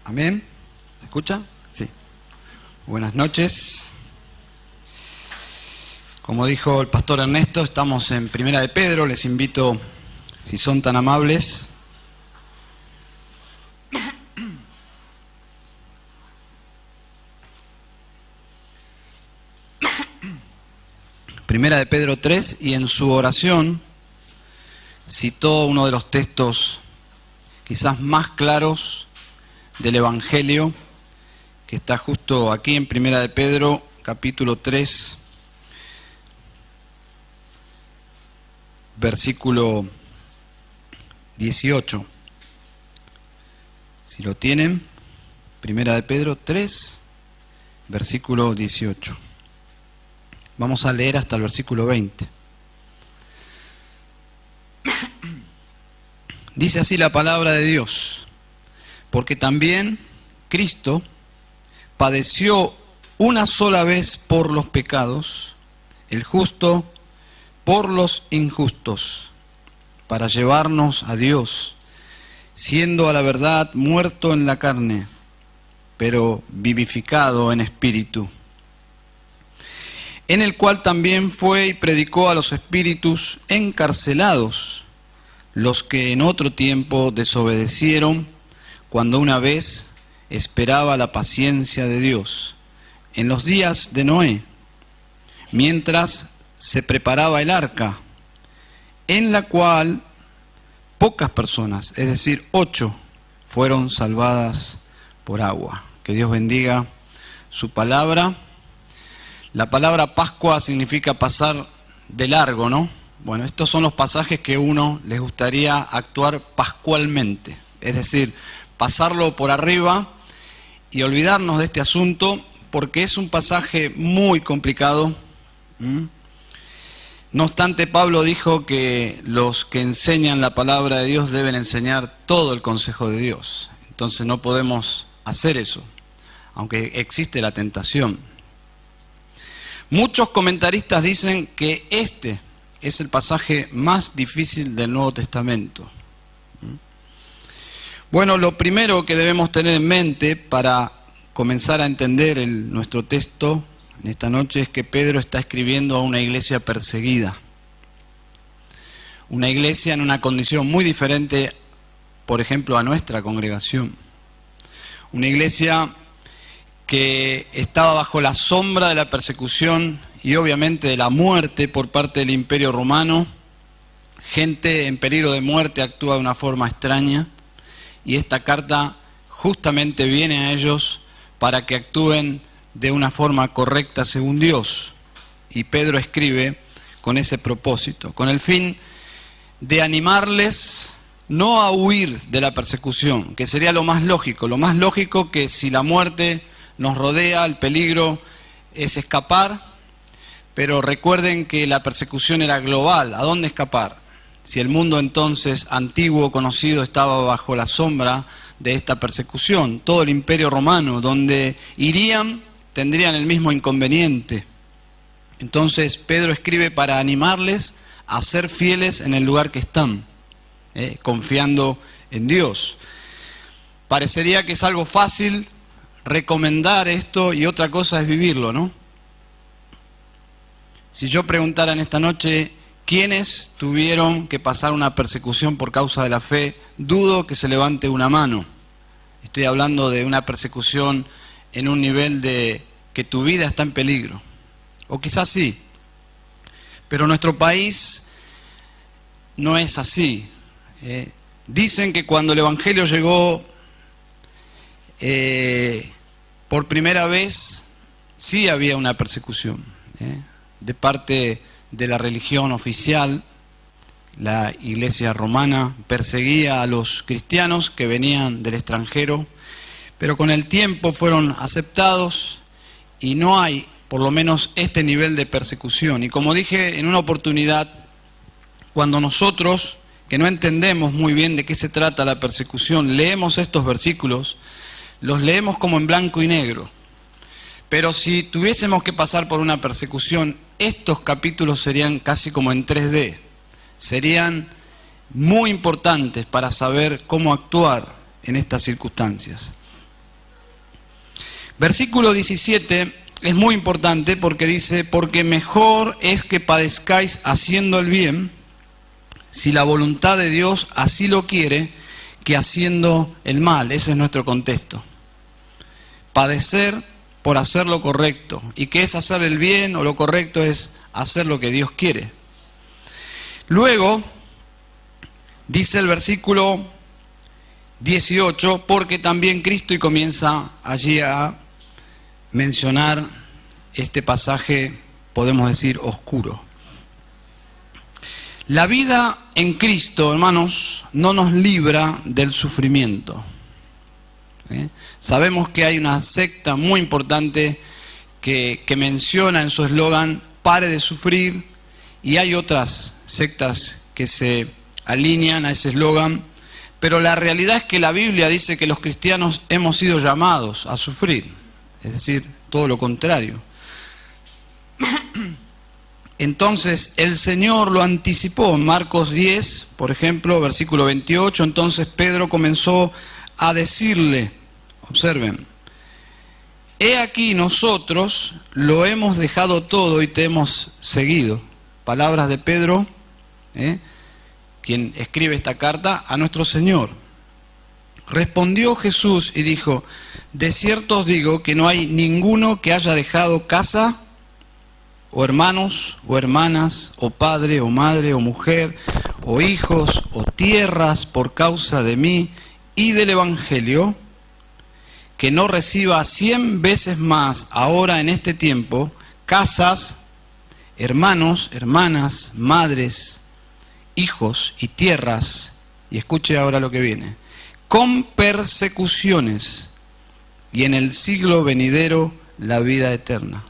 Amén. ¿Se escucha? Sí. Buenas noches. Como dijo el pastor Ernesto, estamos en Primera de Pedro. Les invito, si son tan amables, Primera de Pedro 3, y en su oración citó uno de los textos quizás más claros del Evangelio, que está justo aquí en Primera de Pedro, capítulo 3, versículo 18. Si lo tienen, Primera de Pedro 3, versículo 18. Vamos a leer hasta el versículo 20. Dice así la palabra de Dios: porque también Cristo padeció una sola vez por los pecados, el justo por los injustos, para llevarnos a Dios, siendo a la verdad muerto en la carne, pero vivificado en espíritu, en el cual también fue y predicó a los espíritus encarcelados, los que en otro tiempo desobedecieron, cuando una vez esperaba la paciencia de Dios, en los días de Noé, mientras se preparaba el arca, en la cual pocas personas, es decir, 8, fueron salvadas por agua. Que Dios bendiga su palabra. La palabra Pascua significa pasar de largo, ¿no? Bueno, estos son los pasajes que a uno les gustaría actuar pascualmente, es decir, pasarlo por arriba y olvidarnos de este asunto, porque es un pasaje muy complicado. No obstante, Pablo dijo que los que enseñan la palabra de Dios deben enseñar todo el consejo de Dios. Entonces no podemos hacer eso, aunque existe la tentación. Muchos comentaristas dicen que este es el pasaje más difícil del Nuevo Testamento. Bueno, lo primero que debemos tener en mente para comenzar a entender nuestro texto en esta noche es que Pedro está escribiendo a una iglesia perseguida. Una iglesia en una condición muy diferente, por ejemplo, a nuestra congregación. Una iglesia que estaba bajo la sombra de la persecución y obviamente de la muerte por parte del Imperio Romano. Gente en peligro de muerte actúa de una forma extraña, y esta carta justamente viene a ellos para que actúen de una forma correcta según Dios. Y Pedro escribe con ese propósito, con el fin de animarles no a huir de la persecución, que sería lo más lógico que si la muerte nos rodea, el peligro es escapar, pero recuerden que la persecución era global. ¿A dónde escapar? Si el mundo entonces antiguo, conocido, estaba bajo la sombra de esta persecución, todo el Imperio Romano, donde irían, tendrían el mismo inconveniente. Entonces Pedro escribe para animarles a ser fieles en el lugar que están, confiando en Dios. Parecería que es algo fácil recomendar esto, y otra cosa es vivirlo, ¿no? Si yo preguntara en esta noche ¿quiénes tuvieron que pasar una persecución por causa de la fe?, dudo que se levante una mano. Estoy hablando de una persecución en un nivel de que tu vida está en peligro. O quizás sí, pero nuestro país no es así. Dicen que cuando el Evangelio llegó por primera vez, sí había una persecución de parte de la religión oficial. La Iglesia romana perseguía a los cristianos que venían del extranjero, pero con el tiempo fueron aceptados y no hay, por lo menos, este nivel de persecución. Y como dije en una oportunidad, cuando nosotros, que no entendemos muy bien de qué se trata la persecución, leemos estos versículos, los leemos como en blanco y negro. Pero si tuviésemos que pasar por una persecución, estos capítulos serían casi como en 3D. Serían muy importantes para saber cómo actuar en estas circunstancias. Versículo 17 es muy importante porque dice, porque mejor es que padezcáis haciendo el bien, si la voluntad de Dios así lo quiere, que haciendo el mal. Ese es nuestro contexto. Padecer por hacer lo correcto. ¿Y qué es hacer el bien o lo correcto? Es hacer lo que Dios quiere. Luego, dice el versículo 18, porque también Cristo, y comienza allí a mencionar este pasaje, podemos decir, oscuro. La vida en Cristo, hermanos, no nos libra del sufrimiento. Sabemos que hay una secta muy importante que menciona en su eslogan, pare de sufrir, y hay otras sectas que se alinean a ese eslogan, pero la realidad es que la Biblia dice que los cristianos hemos sido llamados a sufrir, es decir, todo lo contrario. Entonces el Señor lo anticipó en Marcos 10, por ejemplo, versículo 28. Entonces Pedro comenzó a decirle, observen, he aquí nosotros lo hemos dejado todo y te hemos seguido. Palabras de Pedro, quien escribe esta carta a nuestro Señor. Respondió Jesús y dijo, de cierto os digo que no hay ninguno que haya dejado casa, o hermanos, o hermanas, o padre, o madre, o mujer, o hijos, o tierras por causa de mí y del Evangelio, que no reciba 100 veces más ahora en este tiempo, casas, hermanos, hermanas, madres, hijos y tierras, y escuche ahora lo que viene, con persecuciones, y en el siglo venidero la vida eterna.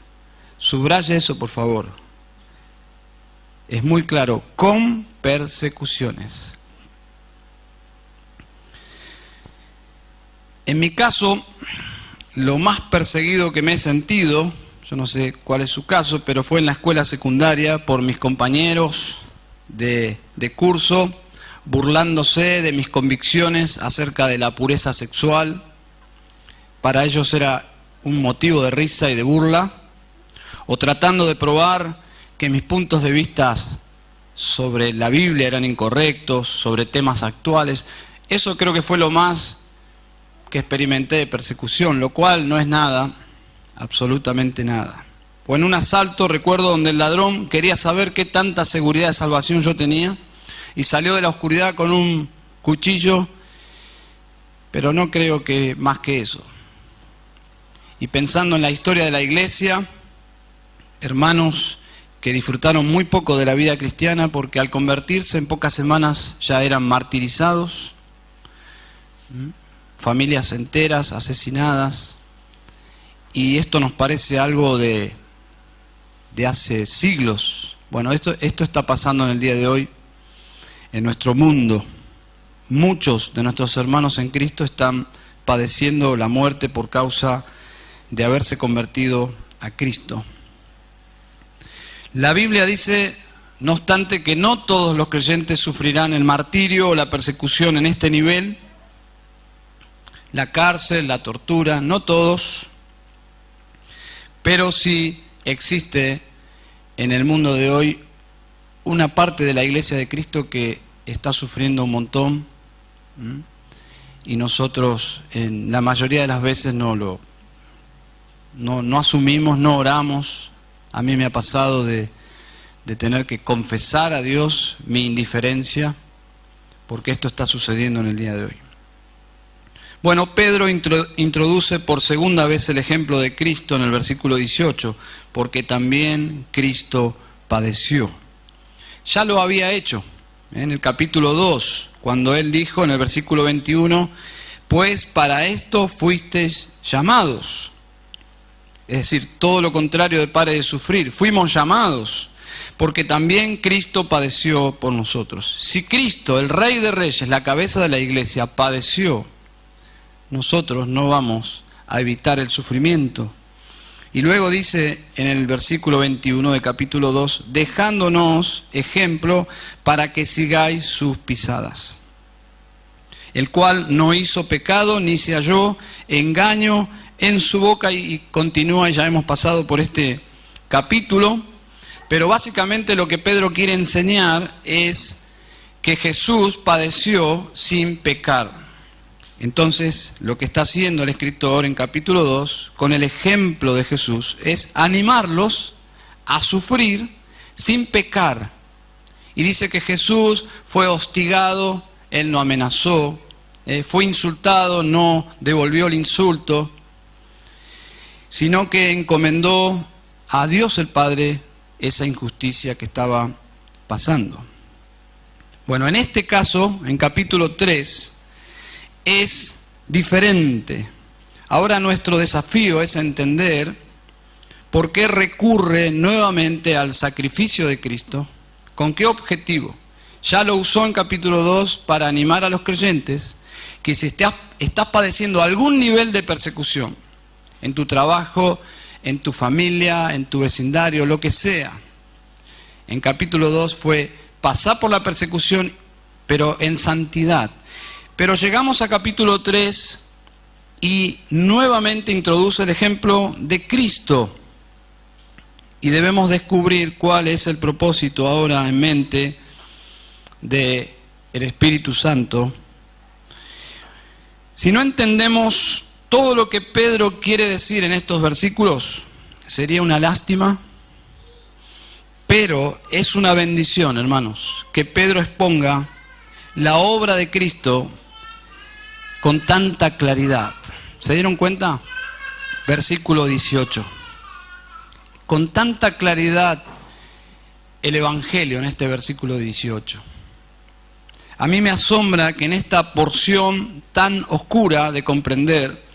Subraye eso, por favor. Es muy claro, con persecuciones. En mi caso, lo más perseguido que me he sentido, yo no sé cuál es su caso, pero fue en la escuela secundaria por mis compañeros de curso, burlándose de mis convicciones acerca de la pureza sexual. Para ellos era un motivo de risa y de burla, o tratando de probar que mis puntos de vista sobre la Biblia eran incorrectos, sobre temas actuales. Eso creo que fue lo más que experimenté de persecución, lo cual no es nada, absolutamente nada. O en un asalto, recuerdo, donde el ladrón quería saber qué tanta seguridad de salvación yo tenía, y salió de la oscuridad con un cuchillo, pero no creo que más que eso. Y pensando en la historia de la iglesia, hermanos que disfrutaron muy poco de la vida cristiana porque al convertirse en pocas semanas ya eran martirizados, familias enteras asesinadas, y esto nos parece algo de hace siglos. Bueno, esto está pasando en el día de hoy en nuestro mundo. Muchos de nuestros hermanos en Cristo están padeciendo la muerte por causa de haberse convertido a Cristo. La Biblia dice, no obstante, que no todos los creyentes sufrirán el martirio o la persecución en este nivel, la cárcel, la tortura, no todos, pero sí existe en el mundo de hoy una parte de la iglesia de Cristo que está sufriendo un montón, y nosotros en la mayoría de las veces no asumimos, no oramos. A mí me ha pasado de tener que confesar a Dios mi indiferencia porque esto está sucediendo en el día de hoy. Bueno, Pedro introduce por segunda vez el ejemplo de Cristo en el versículo 18, porque también Cristo padeció. Ya lo había hecho en el capítulo 2, cuando él dijo en el versículo 21, pues para esto fuisteis llamados. Es decir, todo lo contrario de pare de sufrir. Fuimos llamados, porque también Cristo padeció por nosotros. Si Cristo, el Rey de Reyes, la cabeza de la iglesia, padeció, nosotros no vamos a evitar el sufrimiento. Y luego dice en el versículo 21 de capítulo 2, dejándonos ejemplo para que sigáis sus pisadas, el cual no hizo pecado ni se halló engaño en su boca y continúa, y ya hemos pasado por este capítulo, pero básicamente lo que Pedro quiere enseñar es que Jesús padeció sin pecar. Entonces, lo que está haciendo el escritor en capítulo 2, con el ejemplo de Jesús, es animarlos a sufrir sin pecar. Y dice que Jesús fue hostigado, Él no amenazó, fue insultado, no devolvió el insulto, sino que encomendó a Dios el Padre esa injusticia que estaba pasando. Bueno, en este caso, en capítulo 3, es diferente. Ahora nuestro desafío es entender por qué recurre nuevamente al sacrificio de Cristo, con qué objetivo. Ya lo usó en capítulo 2 para animar a los creyentes que si estás padeciendo algún nivel de persecución, en tu trabajo, en tu familia, en tu vecindario, lo que sea. En capítulo 2 fue pasar por la persecución, pero en santidad. Pero llegamos a capítulo 3 y nuevamente introduce el ejemplo de Cristo. Y debemos descubrir cuál es el propósito ahora en mente del Espíritu Santo. Si no entendemos todo lo que Pedro quiere decir en estos versículos, sería una lástima, pero es una bendición, hermanos, que Pedro exponga la obra de Cristo con tanta claridad. ¿Se dieron cuenta? Versículo 18. Con tanta claridad el Evangelio en este versículo 18. A mí me asombra que en esta porción tan oscura de comprender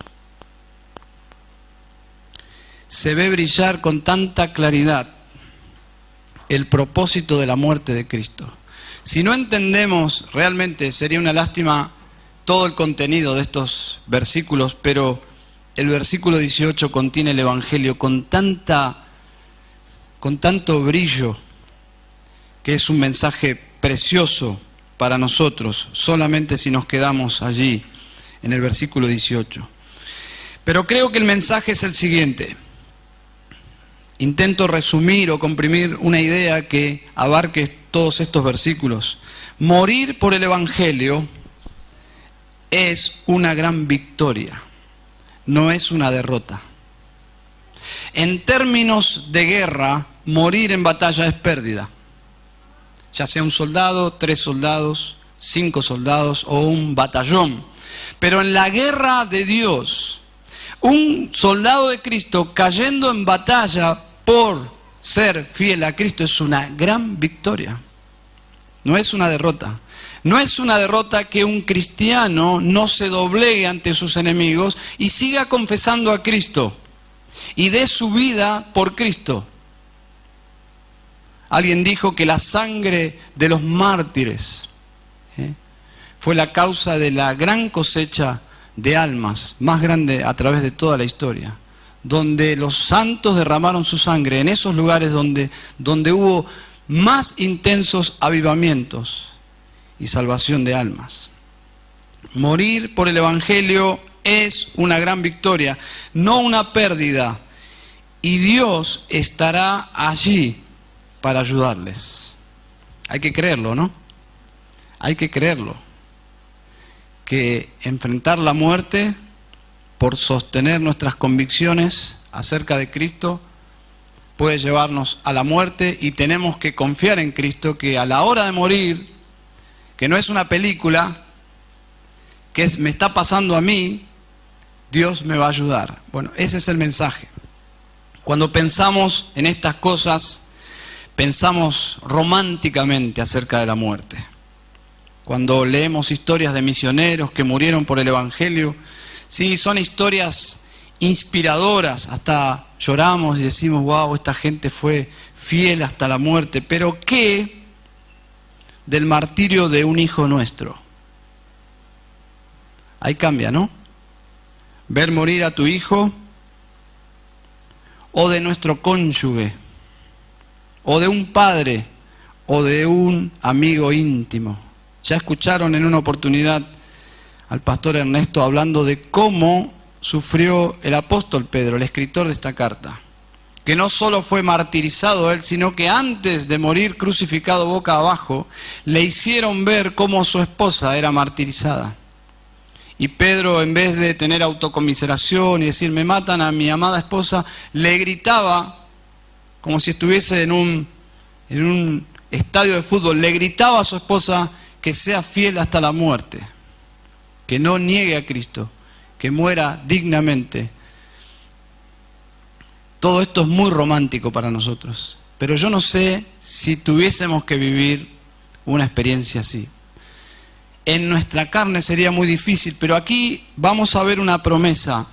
se ve brillar con tanta claridad el propósito de la muerte de Cristo. Si no entendemos, realmente sería una lástima todo el contenido de estos versículos, pero el versículo 18 contiene el Evangelio con tanto brillo, que es un mensaje precioso para nosotros, solamente si nos quedamos allí, en el versículo 18. Pero creo que el mensaje es el siguiente. Intento resumir o comprimir una idea que abarque todos estos versículos. Morir por el Evangelio es una gran victoria, no es una derrota. En términos de guerra, morir en batalla es pérdida. Ya sea un soldado, 3 soldados, 5 soldados o un batallón. Pero en la guerra de Dios, un soldado de Cristo cayendo en batalla por ser fiel a Cristo es una gran victoria. No es una derrota. No es una derrota que un cristiano no se doblegue ante sus enemigos y siga confesando a Cristo y dé su vida por Cristo. Alguien dijo que la sangre de los mártires fue la causa de la gran cosecha de almas más grande a través de toda la historia, donde los santos derramaron su sangre, en esos lugares donde hubo más intensos avivamientos y salvación de almas. Morir por el Evangelio es una gran victoria, no una pérdida, y Dios estará allí para ayudarles. Hay que creerlo, ¿no? Hay que creerlo. Que enfrentar la muerte por sostener nuestras convicciones acerca de Cristo puede llevarnos a la muerte, y tenemos que confiar en Cristo, que a la hora de morir, que no es una película, que me está pasando a mí, Dios me va a ayudar. Bueno, ese es el mensaje. Cuando pensamos en estas cosas, pensamos románticamente acerca de la muerte. Cuando leemos historias de misioneros que murieron por el Evangelio, sí, son historias inspiradoras, hasta lloramos y decimos, wow, esta gente fue fiel hasta la muerte. Pero ¿qué del martirio de un hijo nuestro? Ahí cambia, ¿no? Ver morir a tu hijo, o de nuestro cónyuge, o de un padre, o de un amigo íntimo. Ya escucharon en una oportunidad al pastor Ernesto hablando de cómo sufrió el apóstol Pedro, el escritor de esta carta. Que no solo fue martirizado él, sino que antes de morir crucificado boca abajo, le hicieron ver cómo su esposa era martirizada. Y Pedro, en vez de tener autocomiseración y decir, me matan a mi amada esposa, le gritaba, como si estuviese en un estadio de fútbol, le gritaba a su esposa que sea fiel hasta la muerte, que no niegue a Cristo, que muera dignamente. Todo esto es muy romántico para nosotros, pero yo no sé si tuviésemos que vivir una experiencia así. En nuestra carne sería muy difícil, pero aquí vamos a ver una promesa,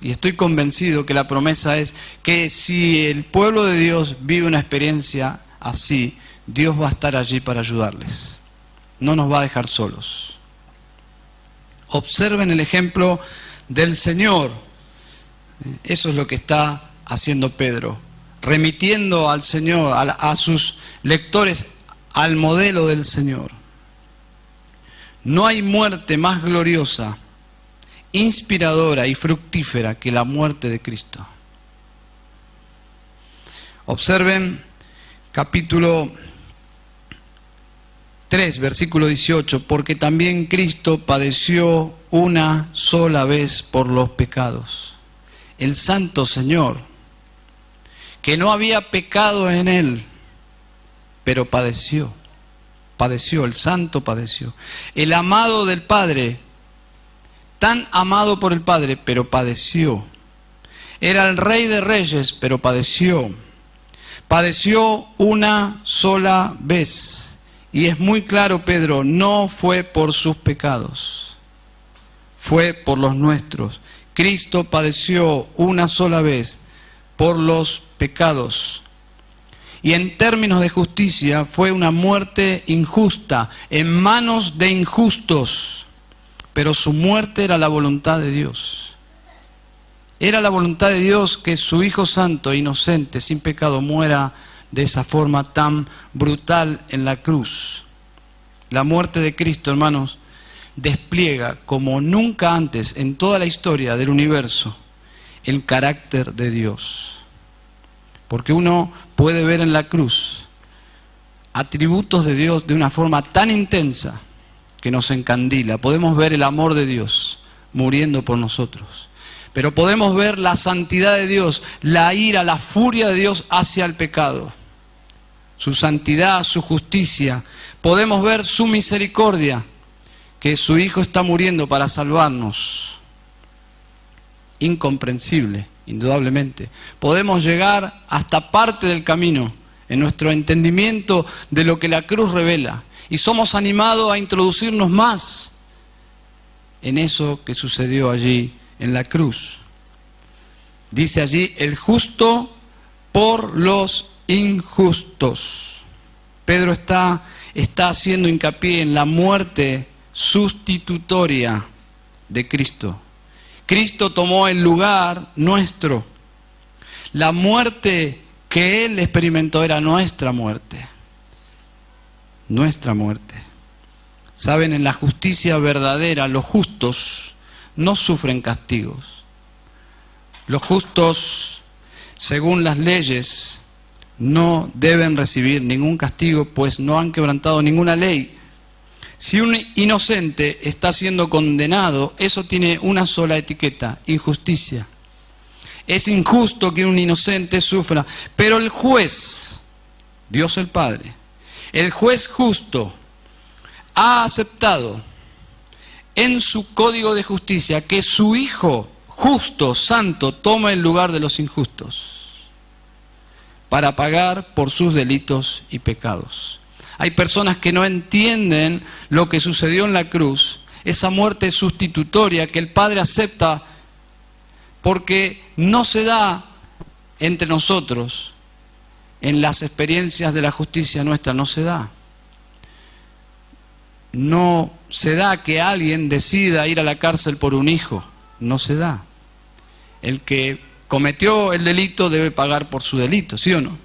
y estoy convencido que la promesa es que si el pueblo de Dios vive una experiencia así, Dios va a estar allí para ayudarles. No nos va a dejar solos. Observen el ejemplo del Señor. Eso es lo que está haciendo Pedro, remitiendo al Señor, a sus lectores, al modelo del Señor. No hay muerte más gloriosa, inspiradora y fructífera que la muerte de Cristo. Observen capítulo 3, versículo 18, porque también Cristo padeció una sola vez por los pecados. El Santo Señor, que no había pecado en él, pero padeció, el Santo padeció. El amado del Padre, tan amado por el Padre, pero padeció. Era el Rey de Reyes, pero padeció. Padeció una sola vez. Y es muy claro, Pedro, no fue por sus pecados, fue por los nuestros. Cristo padeció una sola vez por los pecados. Y en términos de justicia fue una muerte injusta, en manos de injustos. Pero su muerte era la voluntad de Dios. Era la voluntad de Dios que su Hijo Santo, inocente, sin pecado, muera de esa forma tan brutal en la cruz. La muerte de Cristo, hermanos, despliega como nunca antes en toda la historia del universo el carácter de Dios. Porque uno puede ver en la cruz atributos de Dios de una forma tan intensa que nos encandila. Podemos ver el amor de Dios muriendo por nosotros. Pero podemos ver la santidad de Dios, la ira, la furia de Dios hacia el pecado. Su santidad, su justicia. Podemos ver su misericordia, que su Hijo está muriendo para salvarnos. Incomprensible, indudablemente. Podemos llegar hasta parte del camino en nuestro entendimiento de lo que la cruz revela. Y somos animados a introducirnos más en eso que sucedió allí en la cruz. Dice allí, el justo por los injustos. Pedro está haciendo hincapié en la muerte sustitutoria de Cristo. Cristo tomó el lugar nuestro. La muerte que Él experimentó era nuestra muerte. Nuestra muerte. Saben, en la justicia verdadera, los justos no sufren castigos. Los justos, según las leyes, no deben recibir ningún castigo, pues no han quebrantado ninguna ley. Si un inocente está siendo condenado, eso tiene una sola etiqueta: injusticia. Es injusto que un inocente sufra, pero el juez, Dios el Padre, el juez justo, ha aceptado en su código de justicia que su Hijo justo, santo, toma el lugar de los injustos para pagar por sus delitos y pecados. Hay personas que no entienden lo que sucedió en la cruz, esa muerte sustitutoria que el Padre acepta porque no se da entre nosotros, en las experiencias de la justicia nuestra, no se da. No se da que alguien decida ir a la cárcel por un hijo, no se da. El que cometió el delito debe pagar por su delito, ¿sí o no?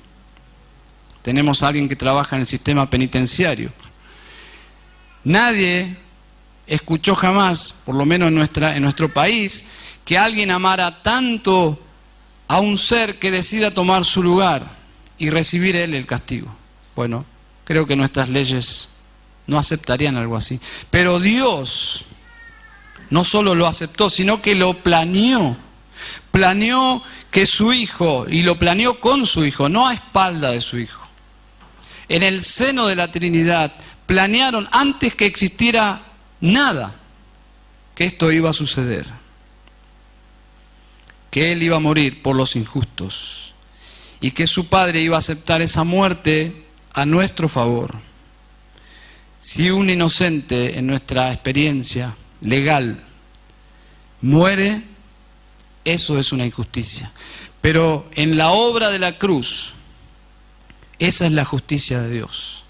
Tenemos a alguien que trabaja en el sistema penitenciario. Nadie escuchó jamás, por lo menos en nuestro país, que alguien amara tanto a un ser que decida tomar su lugar y recibir él el castigo? Bueno, creo que nuestras leyes no aceptarían algo así. Pero Dios no solo lo aceptó, sino que lo planeó. Planeó que su Hijo, y lo planeó con su Hijo, no a espalda de su Hijo. En el seno de la Trinidad planearon antes que existiera nada que esto iba a suceder. Que Él iba a morir por los injustos y que su Padre iba a aceptar esa muerte a nuestro favor. Si un inocente en nuestra experiencia legal muere, eso es una injusticia. Pero en la obra de la cruz, esa es la justicia de Dios.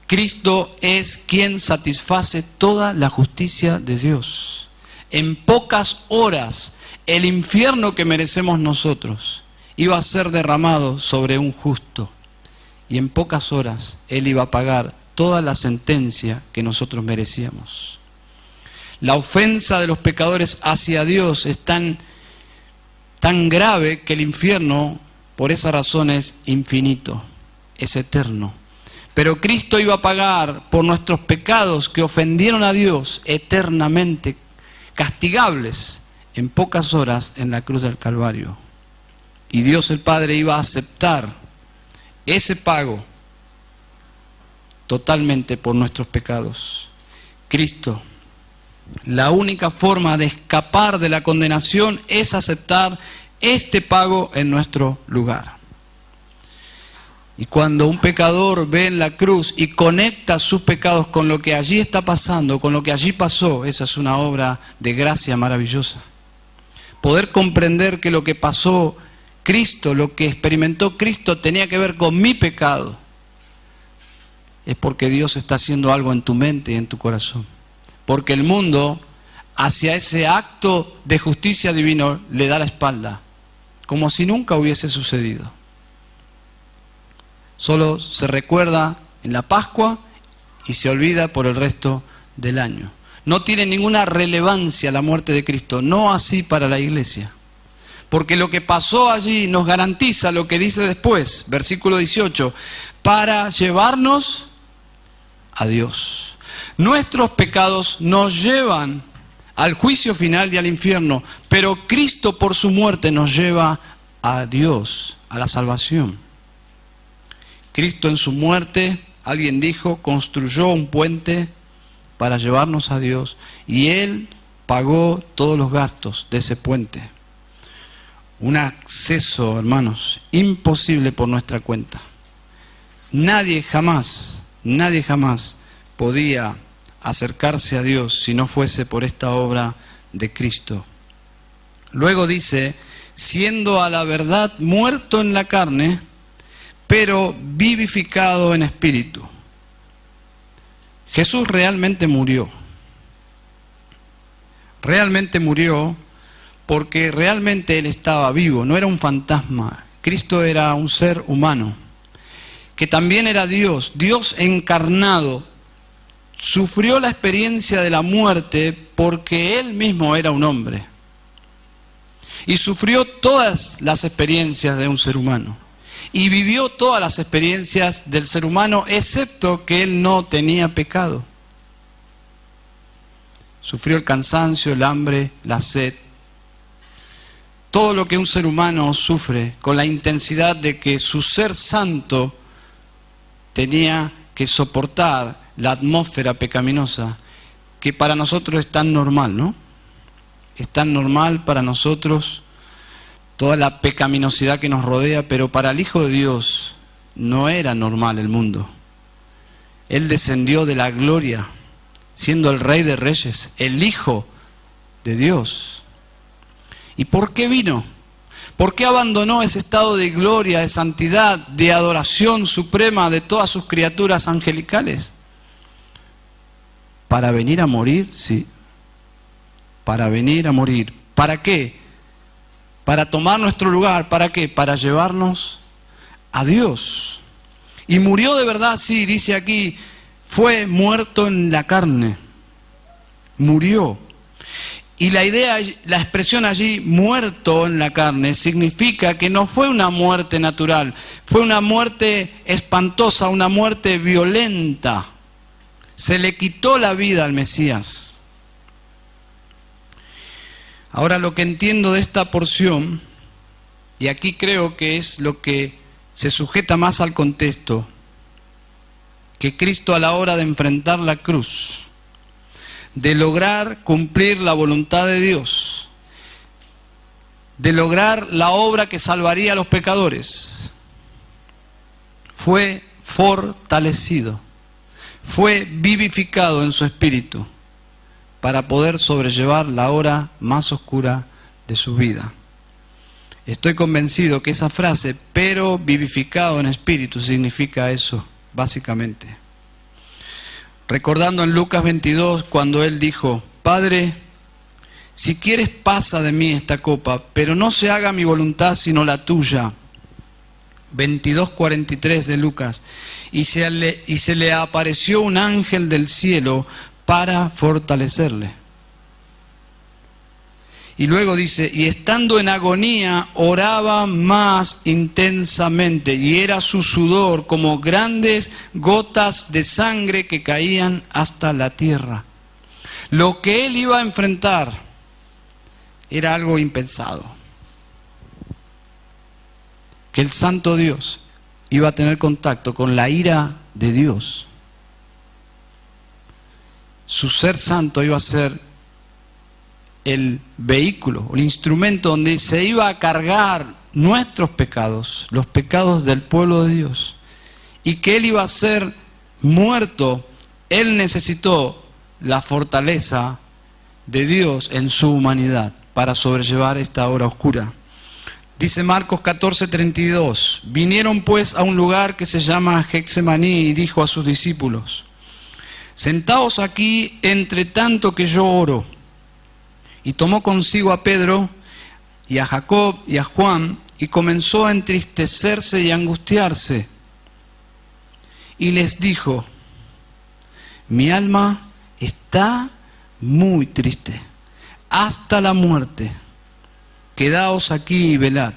Cristo es quien satisface toda la justicia de Dios. En pocas horas, el infierno que merecemos nosotros iba a ser derramado sobre un justo. Y en pocas horas, Él iba a pagar toda la sentencia que nosotros merecíamos. La ofensa de los pecadores hacia Dios es tan grave que el infierno, por esa razón, es infinito, es eterno. Pero Cristo iba a pagar por nuestros pecados que ofendieron a Dios eternamente, castigables, en pocas horas en la cruz del Calvario. Y Dios el Padre iba a aceptar ese pago totalmente por nuestros pecados. Cristo, la única forma de escapar de la condenación es aceptar este pago en nuestro lugar. Y cuando un pecador ve en la cruz y conecta sus pecados con lo que allí está pasando, con lo que allí pasó, esa es una obra de gracia maravillosa. Poder comprender que lo que pasó Cristo, lo que experimentó Cristo tenía que ver con mi pecado, es porque Dios está haciendo algo en tu mente y en tu corazón. Porque el mundo, hacia ese acto de justicia divino, le da la espalda, como si nunca hubiese sucedido. Solo se recuerda en la Pascua y se olvida por el resto del año. No tiene ninguna relevancia la muerte de Cristo, no así para la iglesia. Porque lo que pasó allí nos garantiza lo que dice después, versículo 18, para llevarnos a Dios. Nuestros pecados nos llevan al juicio final y al infierno, pero Cristo por su muerte nos lleva a Dios, a la salvación. Cristo en su muerte, alguien dijo, construyó un puente para llevarnos a Dios y Él pagó todos los gastos de ese puente. Un acceso, hermanos, imposible por nuestra cuenta. Nadie jamás podía acercarse a Dios si no fuese por esta obra de Cristo. Luego dice, siendo a la verdad muerto en la carne, pero vivificado en espíritu. Jesús realmente murió. Realmente murió porque realmente Él estaba vivo, no era un fantasma. Cristo era un ser humano, que también era Dios, Dios encarnado. Sufrió la experiencia de la muerte porque Él mismo era un hombre. Y sufrió todas las experiencias de un ser humano. Y vivió todas las experiencias del ser humano, excepto que Él no tenía pecado. Sufrió el cansancio, el hambre, la sed. Todo lo que un ser humano sufre, con la intensidad de que su ser santo tenía que soportar la atmósfera pecaminosa, que para nosotros es tan normal, ¿no? Es tan normal para nosotros toda la pecaminosidad que nos rodea, pero para el Hijo de Dios no era normal el mundo. Él descendió de la gloria, siendo el Rey de Reyes, el Hijo de Dios. ¿Y por qué vino? ¿Por qué abandonó ese estado de gloria, de santidad, de adoración suprema de todas sus criaturas angelicales? ¿Para venir a morir? Sí. Para venir a morir. ¿Para qué? Para tomar nuestro lugar. ¿Para qué? Para llevarnos a Dios. Y murió de verdad, sí, dice aquí, fue muerto en la carne. Murió. Y la idea, la expresión allí, muerto en la carne, significa que no fue una muerte natural, fue una muerte espantosa, una muerte violenta. Se le quitó la vida al Mesías. Ahora, lo que entiendo de esta porción, y aquí creo que es lo que se sujeta más al contexto, que Cristo, a la hora de enfrentar la cruz, de lograr cumplir la voluntad de Dios, de lograr la obra que salvaría a los pecadores, fue fortalecido, fue vivificado en su espíritu para poder sobrellevar la hora más oscura de su vida. Estoy convencido que esa frase, pero vivificado en espíritu, significa eso, básicamente. Recordando en Lucas 22, cuando él dijo: Padre, si quieres pasa de mí esta copa, pero no se haga mi voluntad sino la tuya. 22:43 de Lucas. Y se le apareció un ángel del cielo para fortalecerle. Y luego dice: y estando en agonía, oraba más intensamente, y era su sudor como grandes gotas de sangre que caían hasta la tierra. Lo que él iba a enfrentar era algo impensado. Que el Santo Dios iba a tener contacto con la ira de Dios. Su ser santo iba a ser el vehículo, el instrumento donde se iba a cargar nuestros pecados, los pecados del pueblo de Dios, y que Él iba a ser muerto. Él necesitó la fortaleza de Dios en su humanidad para sobrellevar esta hora oscura. Dice Marcos 14:32, vinieron pues a un lugar que se llama Getsemaní y dijo a sus discípulos: sentaos aquí entre tanto que yo oro. Y tomó consigo a Pedro y a Jacob y a Juan y comenzó a entristecerse y a angustiarse. Y les dijo: mi alma está muy triste, hasta la muerte. Quedaos aquí y velad.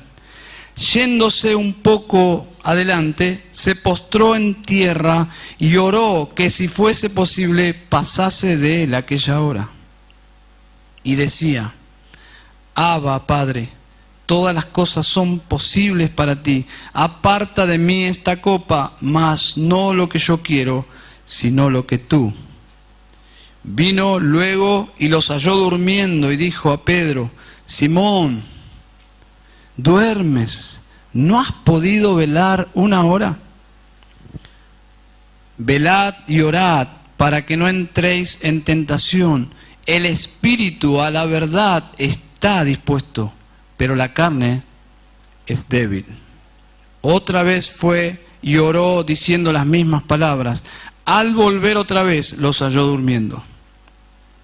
Yéndose un poco adelante, se postró en tierra y oró que si fuese posible pasase de él aquella hora. Y decía: Abba, Padre, todas las cosas son posibles para ti. Aparta de mí esta copa, mas no lo que yo quiero, sino lo que tú. Vino luego y los halló durmiendo y dijo a Pedro: Simón, ¿duermes? ¿No has podido velar una hora? Velad y orad para que no entréis en tentación. El espíritu a la verdad está dispuesto, pero la carne es débil. Otra vez fue y oró diciendo las mismas palabras. Al volver otra vez los halló durmiendo,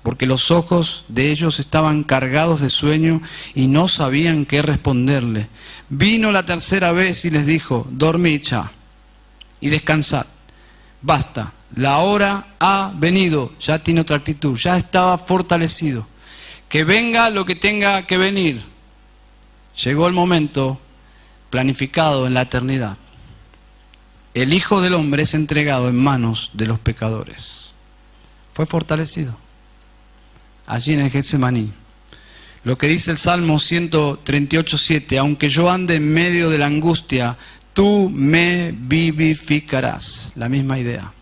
porque los ojos de ellos estaban cargados de sueño y no sabían qué responderle. Vino la tercera vez y les dijo: dormid ya y descansad. Basta, la hora ha venido. Ya tiene otra actitud, ya estaba fortalecido. Que venga lo que tenga que venir. Llegó el momento planificado en la eternidad. El Hijo del Hombre es entregado en manos de los pecadores. Fue fortalecido allí en el Getsemaní. Lo que dice el Salmo 138:7, aunque yo ande en medio de la angustia, tú me vivificarás. La misma idea.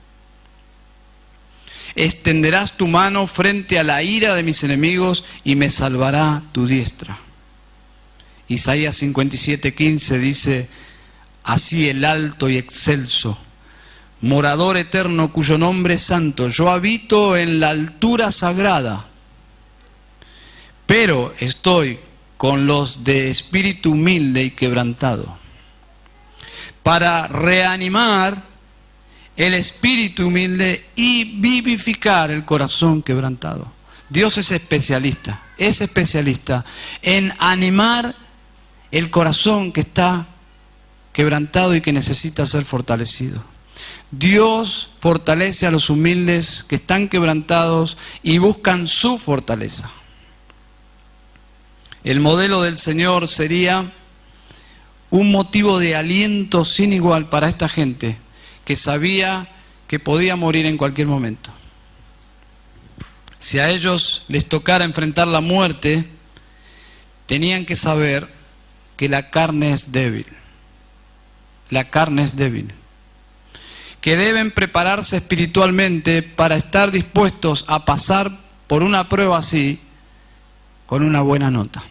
Extenderás tu mano frente a la ira de mis enemigos y me salvará tu diestra. Isaías 57:15 dice: así el alto y excelso, morador eterno cuyo nombre es santo, yo habito en la altura sagrada, pero estoy con los de espíritu humilde y quebrantado, para reanimar el espíritu humilde y vivificar el corazón quebrantado. Dios es especialista en animar el corazón que está quebrantado y que necesita ser fortalecido. Dios fortalece a los humildes que están quebrantados y buscan su fortaleza. el modelo del Señor sería un motivo de aliento sin igual para esta gente que sabía que podía morir en cualquier momento. Si a ellos les tocara enfrentar la muerte, tenían que saber que la carne es débil. La carne es débil. Que deben prepararse espiritualmente para estar dispuestos a pasar por una prueba así con una buena nota.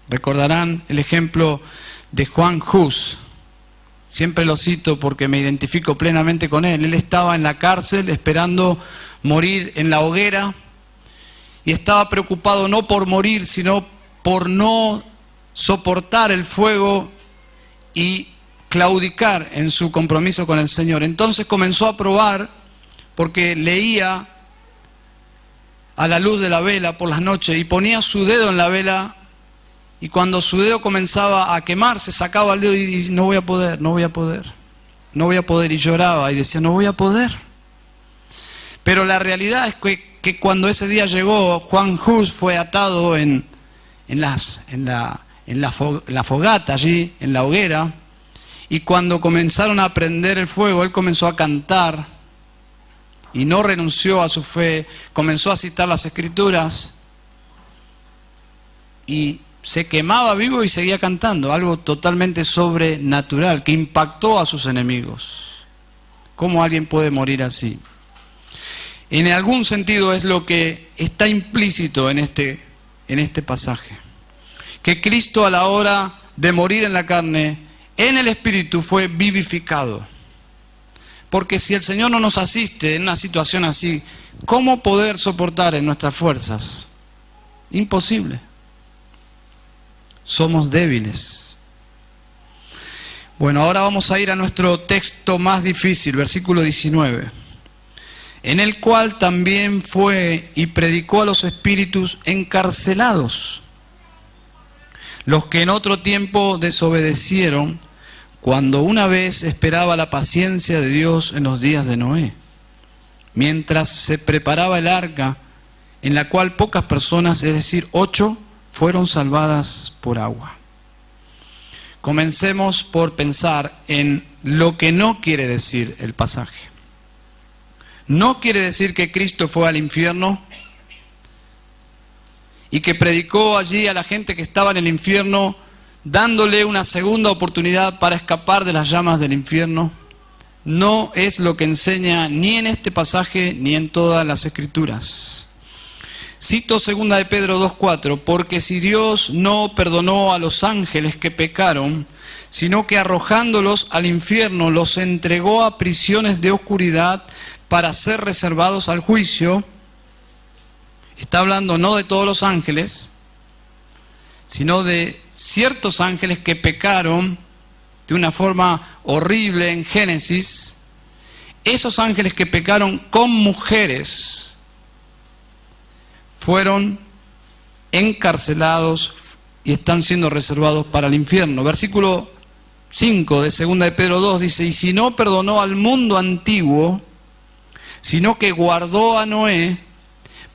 Recordarán el ejemplo de Juan Hus. Siempre lo cito porque me identifico plenamente con él. Él estaba en la cárcel esperando morir en la hoguera y estaba preocupado no por morir, sino por no soportar el fuego y claudicar en su compromiso con el Señor. Entonces comenzó a probar, porque leía a la luz de la vela por las noches y ponía su dedo en la vela, y cuando su dedo comenzaba a quemarse, sacaba el dedo y decía, no voy a poder, no voy a poder, no voy a poder, y lloraba y decía, no voy a poder. Pero la realidad es que cuando ese día llegó, Juan Hus fue atado en la fogata allí, en la hoguera, y cuando comenzaron a prender el fuego, él comenzó a cantar y no renunció a su fe, comenzó a citar las Escrituras y se quemaba vivo y seguía cantando, algo totalmente sobrenatural que impactó a sus enemigos. ¿Cómo alguien puede morir así? En algún sentido es lo que está implícito en este pasaje. Que Cristo, a la hora de morir en la carne, en el Espíritu fue vivificado. Porque si el Señor no nos asiste en una situación así, ¿cómo poder soportar en nuestras fuerzas? Imposible. Somos débiles. Bueno, ahora vamos a ir a nuestro texto más difícil, versículo 19. En el cual también fue y predicó a los espíritus encarcelados, los que en otro tiempo desobedecieron, cuando una vez esperaba la paciencia de Dios en los días de Noé, mientras se preparaba el arca, en la cual pocas personas, es decir, 8, fueron salvadas por agua. Comencemos por pensar en lo que no quiere decir el pasaje. No quiere decir que Cristo fue al infierno y que predicó allí a la gente que estaba en el infierno, dándole una segunda oportunidad para escapar de las llamas del infierno. No es lo que enseña ni en este pasaje ni en todas las Escrituras. Cito 2 de Pedro 2:4, porque si Dios no perdonó a los ángeles que pecaron, sino que arrojándolos al infierno los entregó a prisiones de oscuridad para ser reservados al juicio. Está hablando no de todos los ángeles, sino de ciertos ángeles que pecaron de una forma horrible en Génesis. Esos ángeles que pecaron con mujeres fueron encarcelados y están siendo reservados para el infierno. Versículo 5 de 2 de Pedro 2 dice, y si no perdonó al mundo antiguo, sino que guardó a Noé,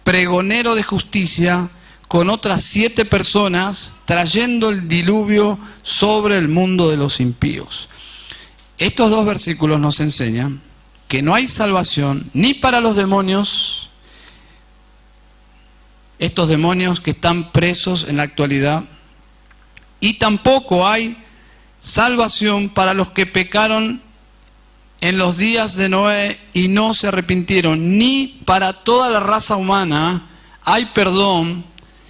pregonero de justicia, con otras 7 personas, trayendo el diluvio sobre el mundo de los impíos. Estos 2 versículos nos enseñan que no hay salvación ni para los demonios, estos demonios que están presos en la actualidad, y tampoco hay salvación para los que pecaron en los días de Noé y no se arrepintieron, ni para toda la raza humana hay perdón,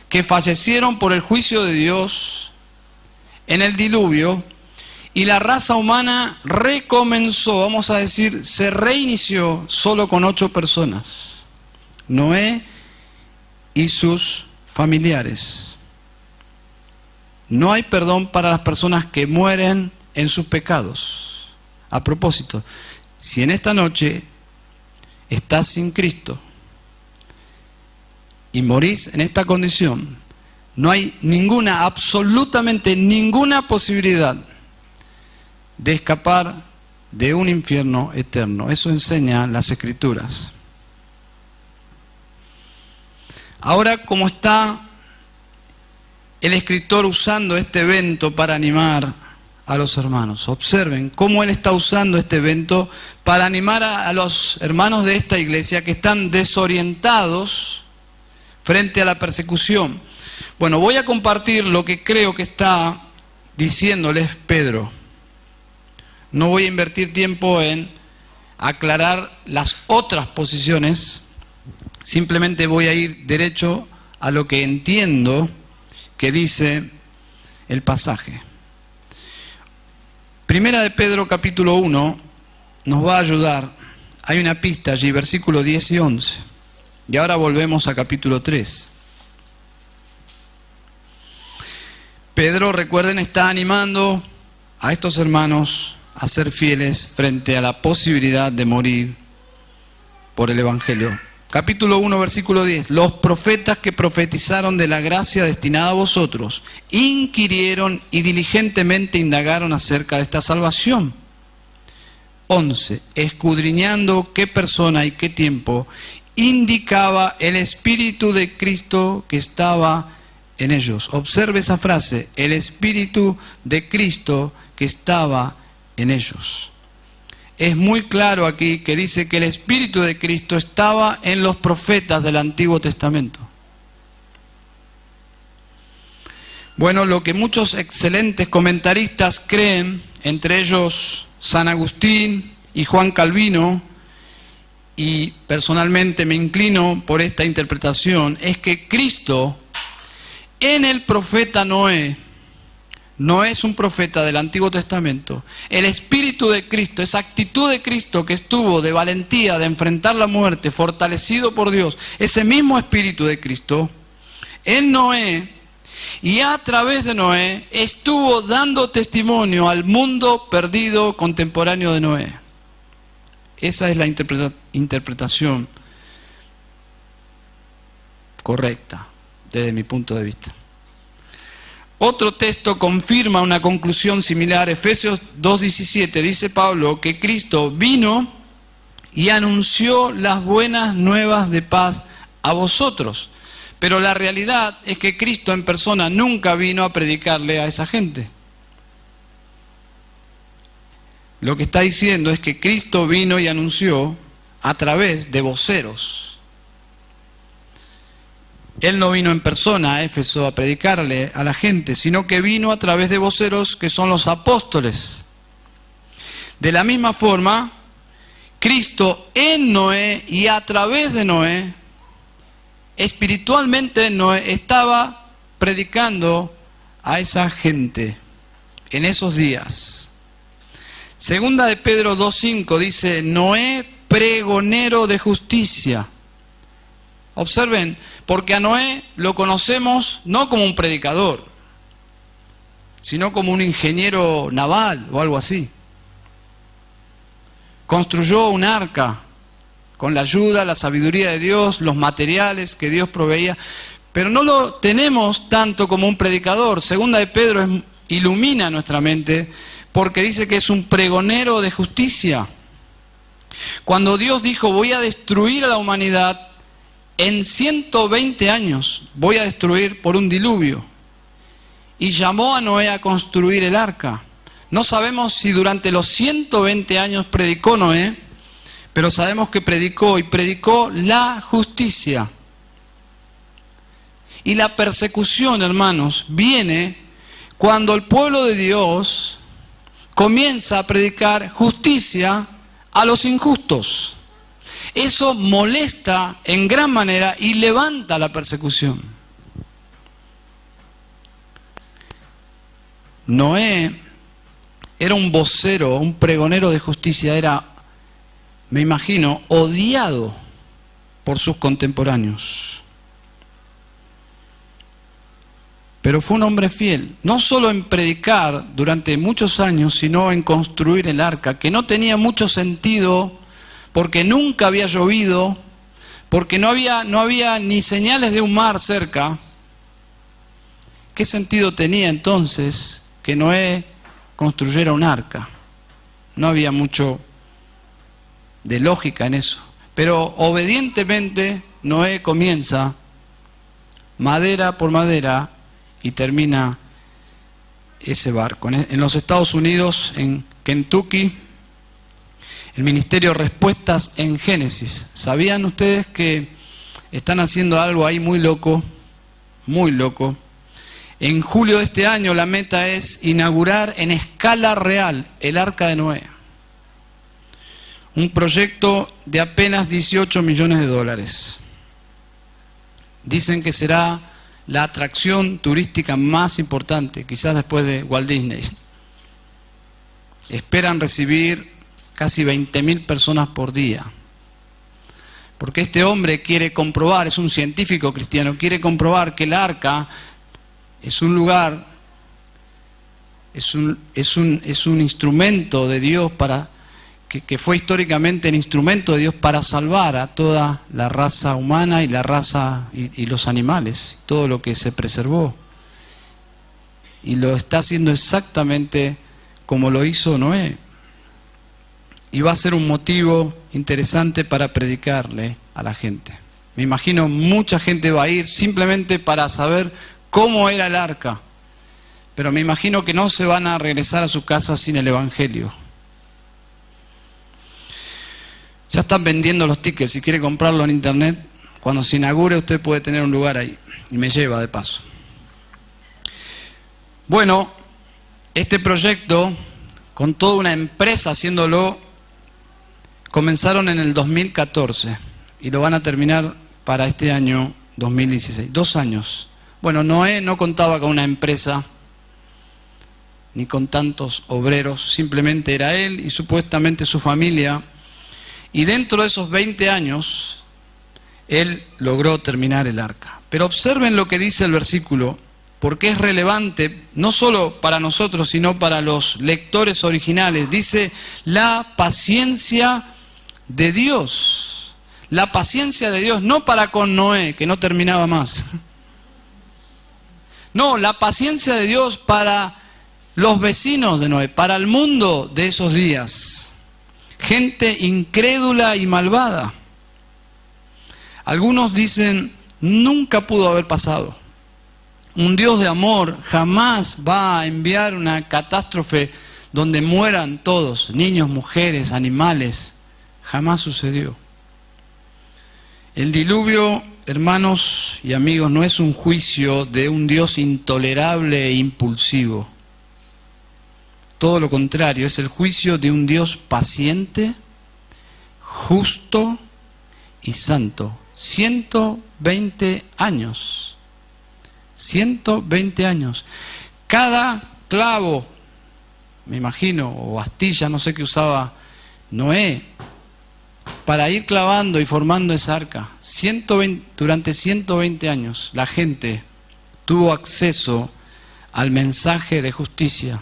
que fallecieron por el juicio de Dios en el diluvio, y la raza humana recomenzó, vamos a decir, se reinició solo con 8 personas, Noé y sus familiares. No hay perdón para las personas que mueren en sus pecados. A propósito, si en esta noche estás sin Cristo y morís en esta condición, no hay ninguna, absolutamente ninguna posibilidad de escapar de un infierno eterno. Eso enseñan las Escrituras. Ahora, como está el escritor usando este evento para animar a los hermanos. Observen cómo él está usando este evento para animar a los hermanos de esta iglesia que están desorientados frente a la persecución. Bueno, voy a compartir lo que creo que está diciéndoles Pedro. No voy a invertir tiempo en aclarar las otras posiciones, simplemente voy a ir derecho a lo que entiendo que dice el pasaje. Primera de Pedro capítulo 1 nos va a ayudar. Hay una pista allí, versículos 10 y 11. Y ahora volvemos a capítulo 3. Pedro, recuerden, está animando a estos hermanos a ser fieles frente a la posibilidad de morir por el Evangelio. Capítulo 1, versículo 10. Los profetas que profetizaron de la gracia destinada a vosotros, inquirieron y diligentemente indagaron acerca de esta salvación. 11. Escudriñando qué persona y qué tiempo indicaba el Espíritu de Cristo que estaba en ellos. Observe esa frase, el Espíritu de Cristo que estaba en ellos. Es muy claro aquí que dice que el Espíritu de Cristo estaba en los profetas del Antiguo Testamento. Bueno, lo que muchos excelentes comentaristas creen, entre ellos San Agustín y Juan Calvino, y personalmente me inclino por esta interpretación, es que Cristo en el profeta Noé, no es un profeta del Antiguo Testamento. El Espíritu de Cristo, esa actitud de Cristo que estuvo de valentía, de enfrentar la muerte, fortalecido por Dios, ese mismo Espíritu de Cristo, en Noé, y a través de Noé, estuvo dando testimonio al mundo perdido contemporáneo de Noé. Esa es la interpretación correcta, desde mi punto de vista. Otro texto confirma una conclusión similar. Efesios 2:17 dice Pablo que Cristo vino y anunció las buenas nuevas de paz a vosotros. Pero la realidad es que Cristo en persona nunca vino a predicarle a esa gente. Lo que está diciendo es que Cristo vino y anunció a través de voceros. Él no vino en persona a Éfeso a predicarle a la gente, sino que vino a través de voceros que son los apóstoles. De la misma forma, Cristo en Noé y a través de Noé, espiritualmente Noé estaba predicando a esa gente en esos días. Segunda de Pedro 2:5 dice, Noé pregonero de justicia. Observen, porque a Noé lo conocemos no como un predicador, sino como un ingeniero naval o algo así. Construyó un arca con la ayuda, la sabiduría de Dios, los materiales que Dios proveía, pero no lo tenemos tanto como un predicador. Segunda de Pedro ilumina nuestra mente porque dice que es un pregonero de justicia. Cuando Dios dijo, voy a destruir a la humanidad, en 120 años voy a destruir por un diluvio. Y llamó a Noé a construir el arca. No sabemos si durante los 120 años predicó Noé, pero sabemos que predicó la justicia. Y la persecución, hermanos, viene cuando el pueblo de Dios comienza a predicar justicia a los injustos. Eso molesta en gran manera y levanta la persecución. Noé era un vocero, un pregonero de justicia, era, me imagino, odiado por sus contemporáneos. Pero fue un hombre fiel, no solo en predicar durante muchos años, sino en construir el arca, que no tenía mucho sentido porque nunca había llovido, porque no había ni señales de un mar cerca. ¿Qué sentido tenía entonces que Noé construyera un arca? No había mucho de lógica en eso. Pero obedientemente Noé comienza, madera por madera, y termina ese barco. En los Estados Unidos, en Kentucky, el Ministerio Respuestas en Génesis. ¿Sabían ustedes que están haciendo algo ahí muy loco? Muy loco. En julio de este año la meta es inaugurar en escala real el Arca de Noé. Un proyecto de apenas $18 millones. Dicen que será la atracción turística más importante, quizás después de Walt Disney. Esperan recibir casi 20.000 personas por día. Porque este hombre quiere comprobar, es un científico cristiano, quiere comprobar que el arca es un lugar, es un instrumento de Dios que fue históricamente el instrumento de Dios para salvar a toda la raza humana y la raza y los animales, todo lo que se preservó. Y lo está haciendo exactamente como lo hizo Noé. Y va a ser un motivo interesante para predicarle a la gente. Me imagino mucha gente va a ir simplemente para saber cómo era el arca. Pero me imagino que no se van a regresar a su casa sin el Evangelio. Ya están vendiendo los tickets, si quiere comprarlo en internet, cuando se inaugure usted puede tener un lugar ahí. Y me lleva de paso. Bueno, este proyecto, con toda una empresa haciéndolo, comenzaron en el 2014 y lo van a terminar para este año 2016. 2 años. Bueno, Noé no contaba con una empresa ni con tantos obreros, simplemente era él y supuestamente su familia. Y dentro de esos 20 años, él logró terminar el arca. Pero observen lo que dice el versículo, porque es relevante, no solo para nosotros, sino para los lectores originales. Dice, la paciencia de Dios. La paciencia de Dios, no para con Noé, que no terminaba más. No, la paciencia de Dios para los vecinos de Noé, para el mundo de esos días. Gente incrédula y malvada. Algunos dicen, nunca pudo haber pasado. Un Dios de amor jamás va a enviar una catástrofe donde mueran todos, niños, mujeres, animales. Jamás sucedió. El diluvio, hermanos y amigos, no es un juicio de un Dios intolerable e impulsivo. Todo lo contrario, es el juicio de un Dios paciente, justo y santo. 120 años. 120 años. Cada clavo, me imagino, o astilla, no sé qué usaba Noé, para ir clavando y formando esa arca. Durante 120 años la gente tuvo acceso al mensaje de justicia.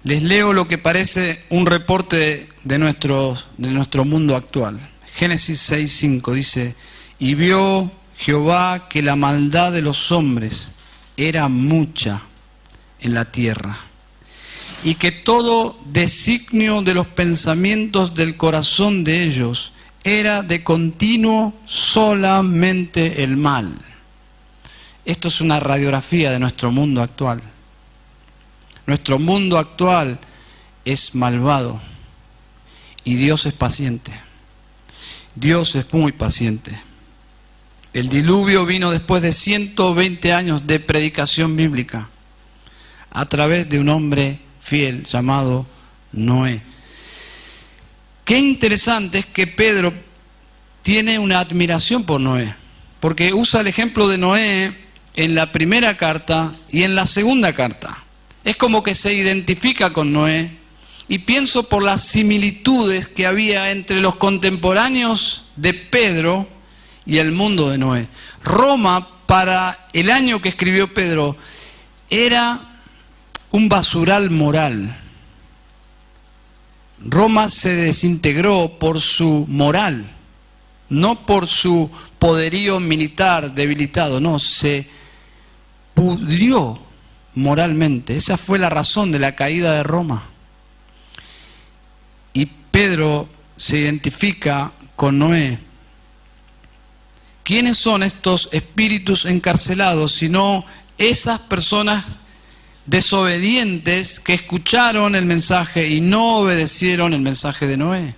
Les leo lo que parece un reporte de nuestro mundo actual. Génesis 6:5 dice, y vio Jehová que la maldad de los hombres era mucha en la tierra, y que todo designio de los pensamientos del corazón de ellos era de continuo solamente el mal. Esto es una radiografía de nuestro mundo actual. Nuestro mundo actual es malvado y Dios es paciente. Dios es muy paciente. El diluvio vino después de 120 años de predicación bíblica a través de un hombre fiel llamado Noé. Qué interesante es que Pedro tiene una admiración por Noé, porque usa el ejemplo de Noé en la primera carta y en la segunda carta. Es como que se identifica con Noé, y pienso por las similitudes que había entre los contemporáneos de Pedro y el mundo de Noé. Roma, para el año que escribió Pedro, era un basural moral. Roma se desintegró por su moral, no por su poderío militar debilitado, no, se pudrió moralmente. Esa fue la razón de la caída de Roma. Y Pedro se identifica con Noé, ¿quiénes son estos espíritus encarcelados? Sino esas personas desobedientes que escucharon el mensaje y no obedecieron el mensaje de Noé.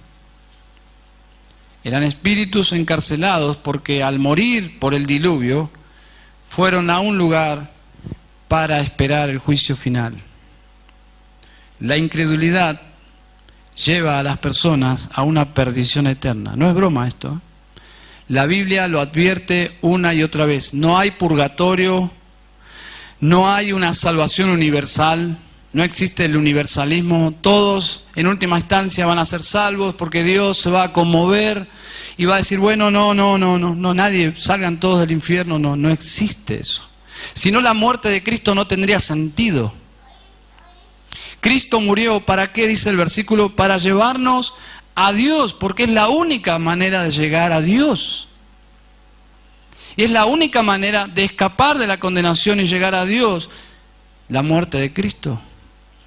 Eran espíritus encarcelados porque al morir por el diluvio fueron a un lugar para esperar el juicio final. La incredulidad lleva a las personas a una perdición eterna. No es broma esto. La Biblia lo advierte una y otra vez. No hay purgatorio, no hay una salvación universal, no existe el universalismo. Todos en última instancia van a ser salvos porque Dios se va a conmover y va a decir, bueno, no, nadie, salgan todos del infierno. No existe eso. Si no, la muerte de Cristo no tendría sentido. Cristo murió, ¿para qué? Dice el versículo, para llevarnos a Dios, porque es la única manera de llegar a Dios. Y es la única manera de escapar de la condenación y llegar a Dios, la muerte de Cristo.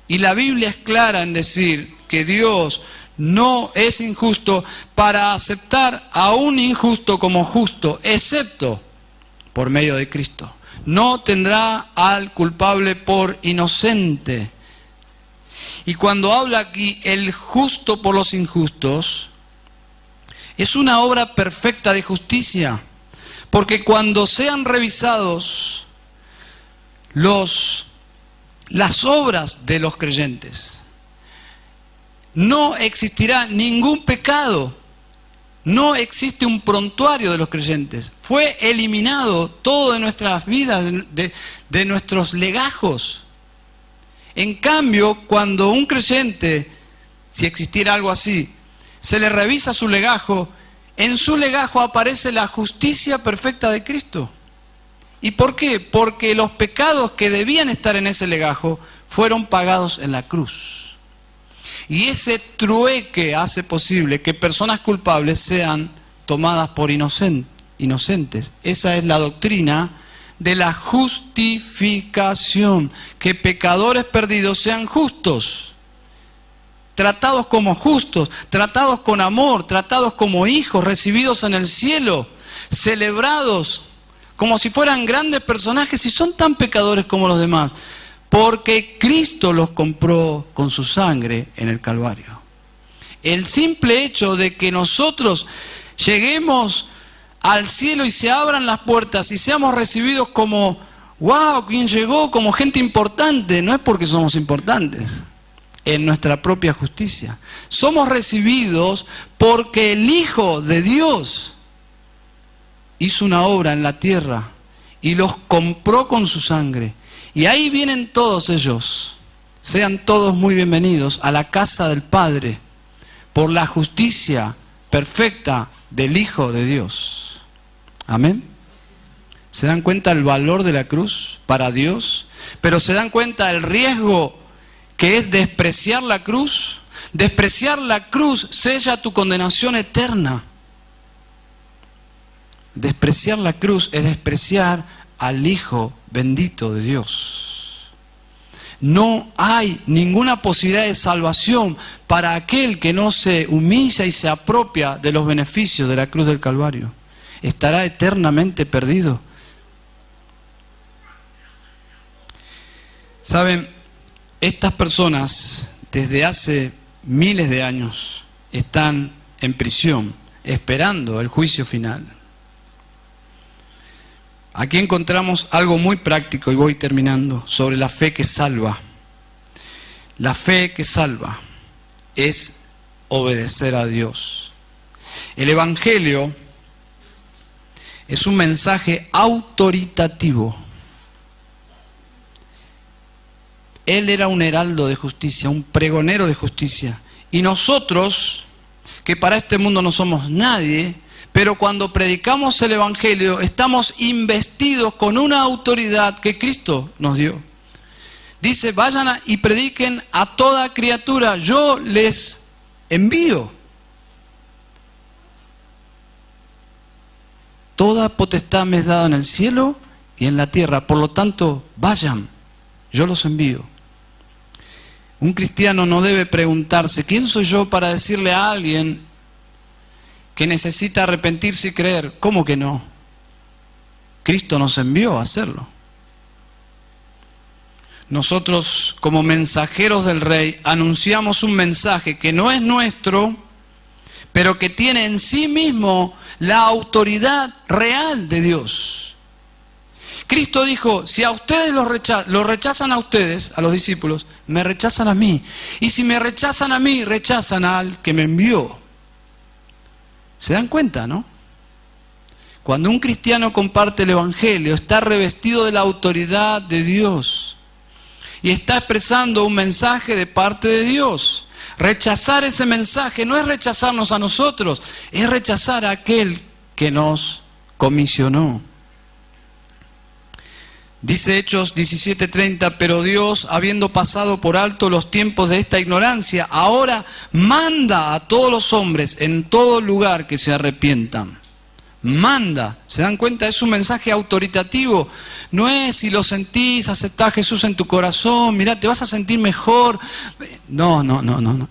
Y la Biblia es clara en decir que Dios no es injusto para aceptar a un injusto como justo, excepto por medio de Cristo. No tendrá al culpable por inocente. Y cuando habla aquí el justo por los injustos, es una obra perfecta de justicia. Porque cuando sean revisados las obras de los creyentes, no existirá ningún pecado. No existe un prontuario de los creyentes. Fue eliminado todo de nuestras vidas, de nuestros legajos. En cambio, cuando un creyente, si existiera algo así, se le revisa su legajo, en su legajo aparece la justicia perfecta de Cristo. ¿Y por qué? Porque los pecados que debían estar en ese legajo fueron pagados en la cruz. Y ese trueque hace posible que personas culpables sean tomadas por inocentes. Esa es la doctrina de la justificación, que pecadores perdidos sean justos, tratados como justos, tratados con amor, tratados como hijos, recibidos en el cielo, celebrados como si fueran grandes personajes y son tan pecadores como los demás, porque Cristo los compró con su sangre en el Calvario. El simple hecho de que nosotros lleguemos al cielo y se abran las puertas y seamos recibidos como, wow, ¿quién llegó? Como gente importante. No es porque somos importantes en nuestra propia justicia. Somos recibidos porque el Hijo de Dios hizo una obra en la tierra y los compró con su sangre. Y ahí vienen todos ellos. Sean todos muy bienvenidos a la casa del Padre por la justicia perfecta del Hijo de Dios. Amén. ¿Se dan cuenta el valor de la cruz para Dios? Pero ¿se dan cuenta el riesgo que es despreciar la cruz? Despreciar la cruz sella tu condenación eterna. Despreciar la cruz es despreciar al Hijo bendito de Dios. No hay ninguna posibilidad de salvación para aquel que no se humilla y se apropia de los beneficios de la cruz del Calvario. Estará eternamente perdido. Saben, estas personas desde hace miles de años están en prisión esperando el juicio final. Aquí encontramos algo muy práctico, y voy terminando, sobre la fe que salva. La fe que salva es obedecer a Dios. El Evangelio es un mensaje autoritativo. Él era un heraldo de justicia, un pregonero de justicia. Y nosotros, que para este mundo no somos nadie, pero cuando predicamos el Evangelio, estamos investidos con una autoridad que Cristo nos dio. Dice, vayan y prediquen a toda criatura, yo les envío. Toda potestad me es dada en el cielo y en la tierra, por lo tanto, vayan, yo los envío. Un cristiano no debe preguntarse, ¿quién soy yo para decirle a alguien que necesita arrepentirse y creer? ¿Cómo que no? Cristo nos envió a hacerlo. Nosotros, como mensajeros del Rey, anunciamos un mensaje que no es nuestro, pero que tiene en sí mismo la autoridad real de Dios. Cristo dijo, si a ustedes lo rechazan a ustedes, a los discípulos, me rechazan a mí. Y si me rechazan a mí, rechazan al que me envió. ¿Se dan cuenta, no? Cuando un cristiano comparte el Evangelio, está revestido de la autoridad de Dios. Y está expresando un mensaje de parte de Dios. Rechazar ese mensaje no es rechazarnos a nosotros, es rechazar a aquel que nos comisionó. Dice Hechos 17:30, pero Dios, habiendo pasado por alto los tiempos de esta ignorancia, ahora manda a todos los hombres en todo lugar que se arrepientan. Manda, ¿se dan cuenta? Es un mensaje autoritativo. No es si lo sentís, aceptás a Jesús en tu corazón, mirá, te vas a sentir mejor. No,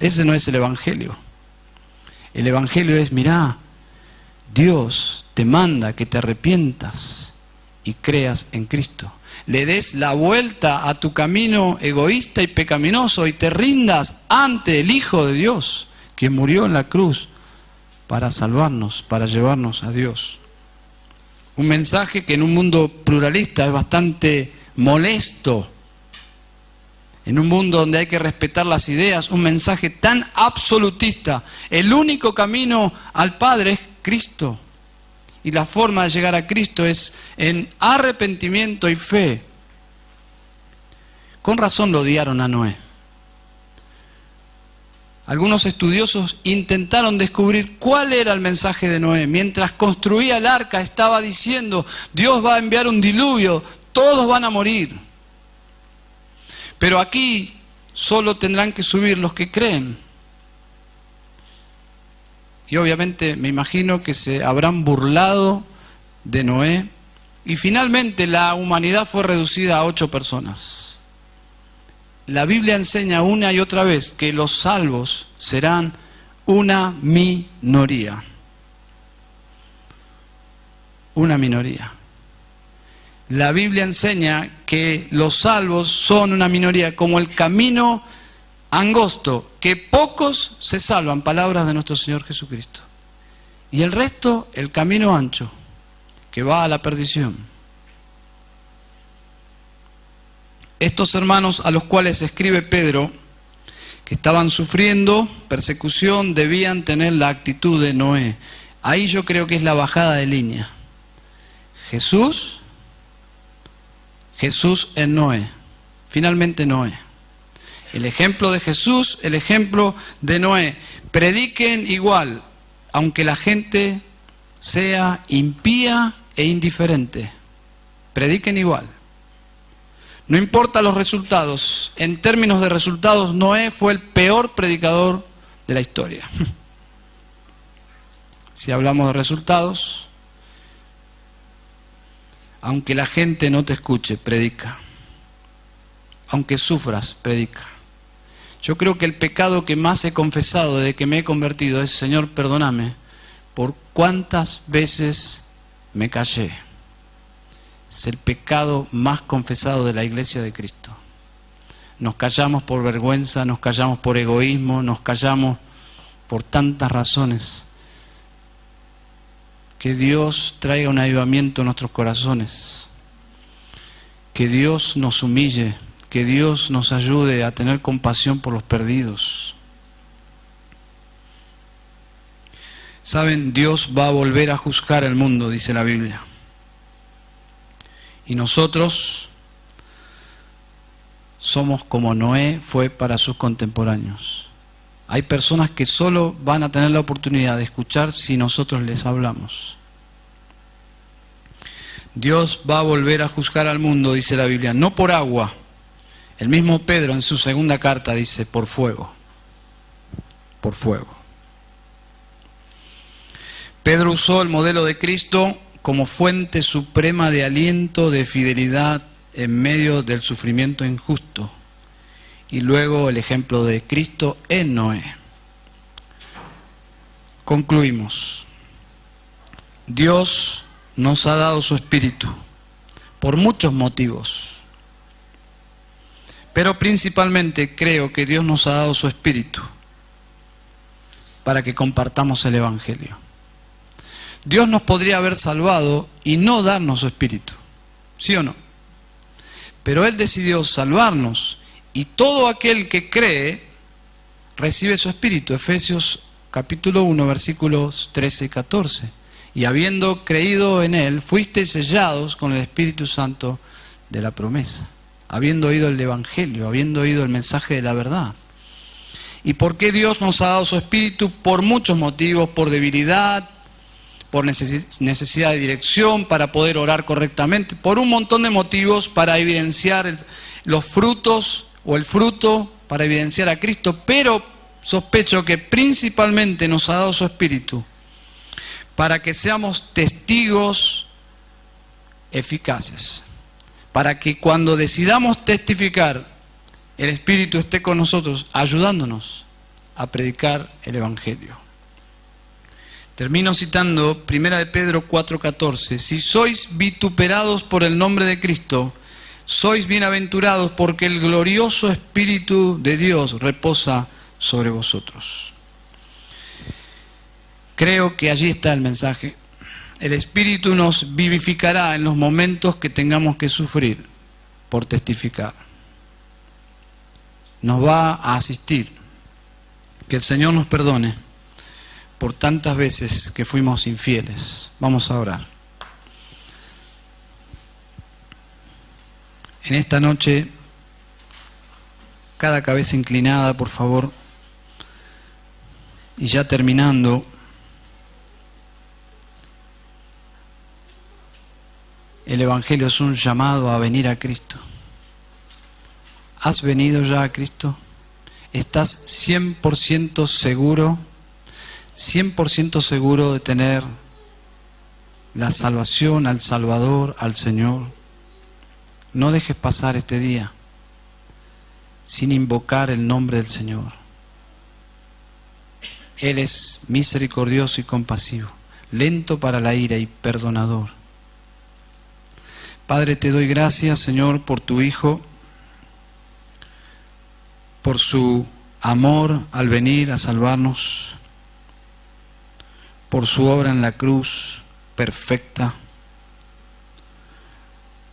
ese no es el Evangelio. El Evangelio es, mirá, Dios te manda que te arrepientas y creas en Cristo. Le des la vuelta a tu camino egoísta y pecaminoso y te rindas ante el Hijo de Dios, que murió en la cruz para salvarnos, para llevarnos a Dios. Un mensaje que en un mundo pluralista es bastante molesto. En un mundo donde hay que respetar las ideas, un mensaje tan absolutista. El único camino al Padre es Cristo. Y la forma de llegar a Cristo es en arrepentimiento y fe. Con razón lo odiaron a Noé. Algunos estudiosos intentaron descubrir cuál era el mensaje de Noé. Mientras construía el arca estaba diciendo, Dios va a enviar un diluvio, todos van a morir. Pero aquí solo tendrán que subir los que creen. Y obviamente me imagino que se habrán burlado de Noé. Y finalmente la humanidad fue reducida a 8 personas. La Biblia enseña una y otra vez que los salvos serán una minoría. Una minoría. La Biblia enseña que los salvos son una minoría, como el camino angosto, que pocos se salvan, palabras de nuestro Señor Jesucristo. Y el resto, el camino ancho, que va a la perdición. Estos hermanos a los cuales escribe Pedro, que estaban sufriendo persecución, debían tener la actitud de Noé. Ahí yo creo que es la bajada de línea. Jesús en Noé. Finalmente Noé. El ejemplo de Jesús, el ejemplo de Noé. Prediquen igual, aunque la gente sea impía e indiferente. Prediquen igual. No importa los resultados. En términos de resultados, Noé fue el peor predicador de la historia. Si hablamos de resultados, aunque la gente no te escuche, predica. Aunque sufras, predica. Yo creo que el pecado que más he confesado desde que me he convertido es, Señor, perdóname por cuántas veces me callé. Es el pecado más confesado de la Iglesia de Cristo. Nos callamos por vergüenza, nos callamos por egoísmo, nos callamos por tantas razones. Que Dios traiga un avivamiento en nuestros corazones. Que Dios nos humille, que Dios nos ayude a tener compasión por los perdidos. Saben, Dios va a volver a juzgar el mundo, dice la Biblia. Y nosotros somos como Noé fue para sus contemporáneos. Hay personas que solo van a tener la oportunidad de escuchar si nosotros les hablamos. Dios va a volver a juzgar al mundo, dice la Biblia, no por agua. El mismo Pedro en su segunda carta dice, por fuego. Por fuego. Pedro usó el modelo de Cristo como fuente suprema de aliento, de fidelidad en medio del sufrimiento injusto. Y luego el ejemplo de Cristo en Noé. Concluimos. Dios nos ha dado su Espíritu, por muchos motivos. Pero principalmente creo que Dios nos ha dado su Espíritu para que compartamos el Evangelio. Dios nos podría haber salvado y no darnos su Espíritu, ¿sí o no? Pero Él decidió salvarnos y todo aquel que cree recibe su Espíritu. Efesios capítulo 1, versículos 13 y 14. Y habiendo creído en Él, fuisteis sellados con el Espíritu Santo de la promesa. Habiendo oído el Evangelio, habiendo oído el mensaje de la verdad. ¿Y por qué Dios nos ha dado su Espíritu? Por muchos motivos, por debilidad, por necesidad de dirección, para poder orar correctamente, por un montón de motivos, para evidenciar los frutos o el fruto, para evidenciar a Cristo, pero sospecho que principalmente nos ha dado su Espíritu para que seamos testigos eficaces, para que cuando decidamos testificar, el Espíritu esté con nosotros, ayudándonos a predicar el Evangelio. Termino citando 1 de Pedro 4:14. Si sois vituperados por el nombre de Cristo, sois bienaventurados porque el glorioso Espíritu de Dios reposa sobre vosotros. Creo que allí está el mensaje. El Espíritu nos vivificará en los momentos que tengamos que sufrir por testificar. Nos va a asistir. Que el Señor nos perdone por tantas veces que fuimos infieles. Vamos a orar. En esta noche, cada cabeza inclinada, por favor, y ya terminando, el Evangelio es un llamado a venir a Cristo. ¿Has venido ya a Cristo? ¿Estás 100% seguro? 100% seguro de tener la salvación, al Salvador, al Señor. No dejes pasar este día sin invocar el nombre del Señor. Él es misericordioso y compasivo, lento para la ira y perdonador. Padre, te doy gracias, Señor, por tu Hijo, por su amor al venir a salvarnos, por su obra en la cruz perfecta,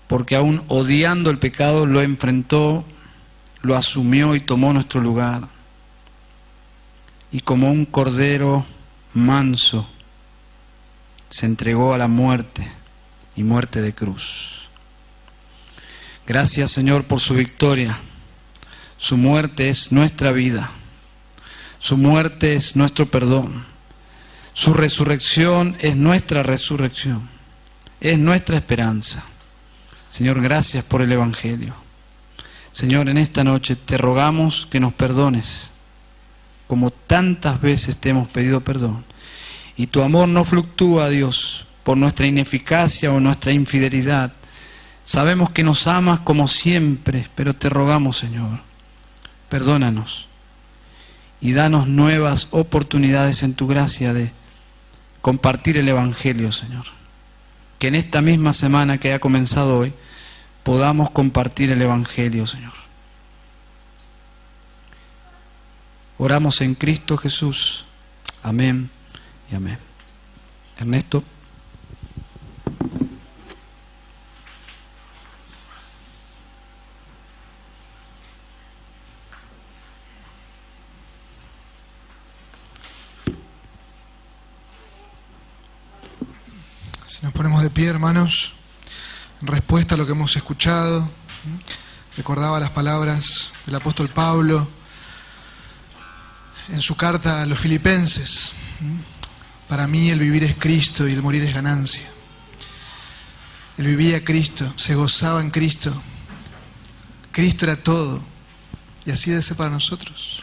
porque aún odiando el pecado lo enfrentó, lo asumió y tomó nuestro lugar, y como un cordero manso se entregó a la muerte y muerte de cruz. Gracias, Señor, por su victoria. Su muerte es nuestra vida, su muerte es nuestro perdón, su resurrección es nuestra resurrección, es nuestra esperanza. Señor, gracias por el Evangelio. Señor, en esta noche te rogamos que nos perdones, como tantas veces te hemos pedido perdón. Y tu amor no fluctúa, Dios, por nuestra ineficacia o nuestra infidelidad. Sabemos que nos amas como siempre, pero te rogamos, Señor, perdónanos y danos nuevas oportunidades en tu gracia de compartir el Evangelio, Señor. Que en esta misma semana que ha comenzado hoy, podamos compartir el Evangelio, Señor. Oramos en Cristo Jesús. Amén y amén. Ernesto. Si nos ponemos de pie, hermanos, en respuesta a lo que hemos escuchado, recordaba las palabras del apóstol Pablo en su carta a los Filipenses. Para mí el vivir es Cristo y el morir es ganancia. Él vivía a Cristo, se gozaba en Cristo. Cristo era todo, y así debe ser para nosotros.